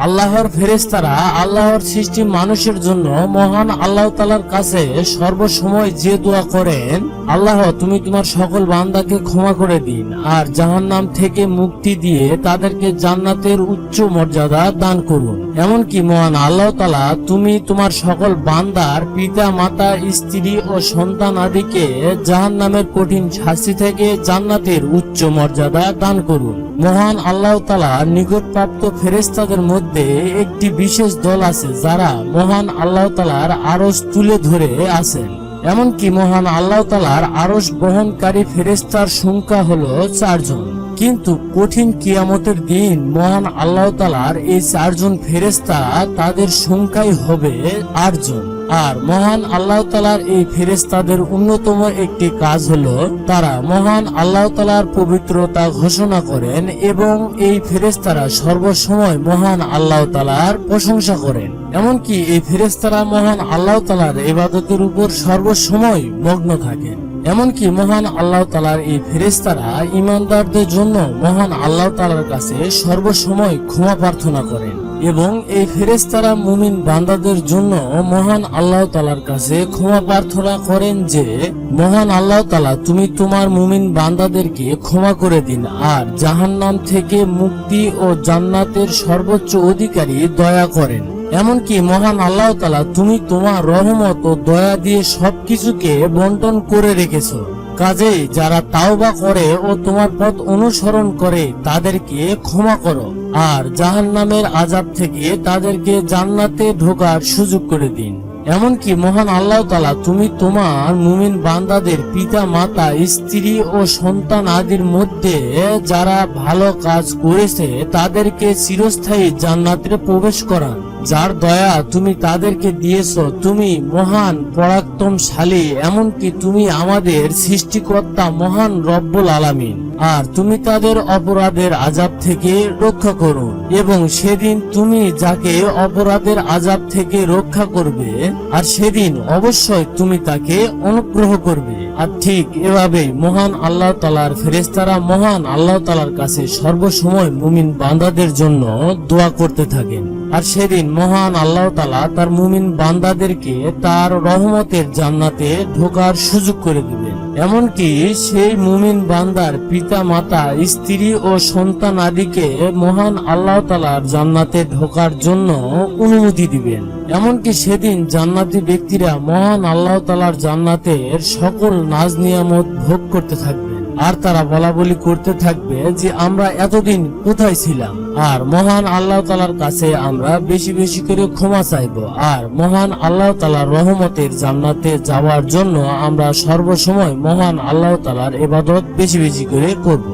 আল্লাহর ফেরেশতারা আল্লাহর সৃষ্টি মানুষের জন্য মহান আল্লাহ তাআলার কাছে সর্বসময় যে দোয়া করেন, আল্লাহ তুমি তোমার সকল বান্দাকে ক্ষমা করে দিন আর জাহান্নাম থেকে মুক্তি দিয়ে তাদেরকে জান্নাতের উচ্চ মর্যাদা দান করুন। এমনকি মহান আল্লাহ তাআলা তুমি তোমার সকল বান্দার পিতা মাতা স্ত্রী ও সন্তান আদিকে জাহান্নামের কঠিন শাস্তি থেকে জান্নাতের উচ্চ মর্যাদা দান করুন। মহান আল্লাহ তাআলা নিকটপ্রাপ্ত ফেরেশতাদের মধ্যে একটি বিশেষ দল আছে যারা মহান আল্লাহ তাআলার আরশ তুলে ধরে আছেন। এমনকি মহান আল্লাহ তাআলার আরশ বহনকারী ফেরেশতার সংখ্যা হলো 4 জন। কিন্তু কঠিন কিয়ামতের দিন মহান আল্লাহ তাআলার এই 4 জন ফেরেশতা তাদের সংখ্যাই হবে 8 জন। আর মহান আল্লাহ তাআলার এই ফেরেশতাদের অন্যতম একটি কাজ হলো তারা মহান আল্লাহ তাআলার পবিত্রতা ঘোষণা করেন এবং এই ফেরেশতারা সর্বসময় মহান আল্লাহ তাআলার প্রশংসা করেন। এমনকি এই ফেরেশতারা মহান আল্লাহ তাআলার ইবাদতের উপর সর্বসময় মগ্ন থাকেন। এমনকি মহান আল্লাহ তাআলার এই ফেরেশতারা ঈমানদারদের জন্য মহান আল্লাহ তাআলার কাছে সর্বসময় ক্ষমা প্রার্থনা করেন এবং এই ফেরেশতারা মুমিন বান্দাদের জন্য মহান আল্লাহ তাআলার কাছে ক্ষমা প্রার্থনা করেন যে মহান আল্লাহ তাআলা তুমি তোমার মুমিন বান্দাদেরকে ক্ষমা করে দিন আর জাহান্নাম থেকে মুক্তি ও জান্নাতের সর্বোচ্চ অধিকারী দয়া করেন। এমনকি মহান আল্লাহ তাআলা তুমি তোমার রহমত ও দয়া দিয়ে সবকিছুকে বন্টন করে রেখেছো। কাজেই যারা তাওবা করে ও তোমার পথ অনুসরণ করে তাদেরকে ক্ষমা করো আর জাহান্নামের আযাব থেকে তাদেরকে জান্নাতে ঢোকার সুযোগ করে দিন। এমনকি মহান আল্লাহ তাআলা তুমি তোমার মুমিন বান্দাদের পিতা মাতা স্ত্রী ও সন্তান আদির মধ্যে যারা ভালো কাজ করেছে তাদেরকে চিরস্থায়ী জান্নাতে প্রবেশ করান। যার দয়া তুমি তাদেরকে দিয়েছো তুমি মহান পরাক্রমশালী, এমনকি তুমি আমাদের সৃষ্টিকর্তা মহান রব্বুল আলামিন। আর তুমি তাদের অপরাধের আযাব থেকে রক্ষা করো এবং সেদিন তুমি যাকে অপরাধের আযাব থেকে রক্ষা করবে আর সেদিন অবশ্যই তুমি তাকে অনুগ্রহ করবে। আর ঠিক এভাবেই মহান আল্লাহ তাআলার ফেরেশতারা মহান আল্লাহ তাআলার কাছে সর্বসময় মুমিন বান্দাদের জন্য দোয়া করতে থাকেন। আর সেদিন মহান আল্লাহ তাআলা তার মুমিন বান্দাদেরকে তার রহমতের জান্নাতে ঢোকার সুযোগ করে দিবেন। এমনকি সেই মুমিন বান্দার পিতা মাতা স্ত্রী ও সন্তান আদিকে মহান আল্লাহ তাআলার জান্নাতে ঢোকার জন্য অনুমতি দিবেন। এমনকি সেদিন জান্নাতি ব্যক্তিরা মহান আল্লাহ তাআলার জান্নাতের সকল নাজ নিয়ামত ভোগ করতে থাকবে আর তারা বলাবলি করতে থাকবে যে আমরা এতদিন কোথায় ছিলাম। আর মহান আল্লাহ তাআলার কাছে আমরা বেশি বেশি করে ক্ষমা চাইব আর মহান আল্লাহ তাআলার রহমতের জান্নাতে যাওয়ার জন্য আমরা সর্বসময় মহান আল্লাহ তাআলার ইবাদত বেশি বেশি করে করব।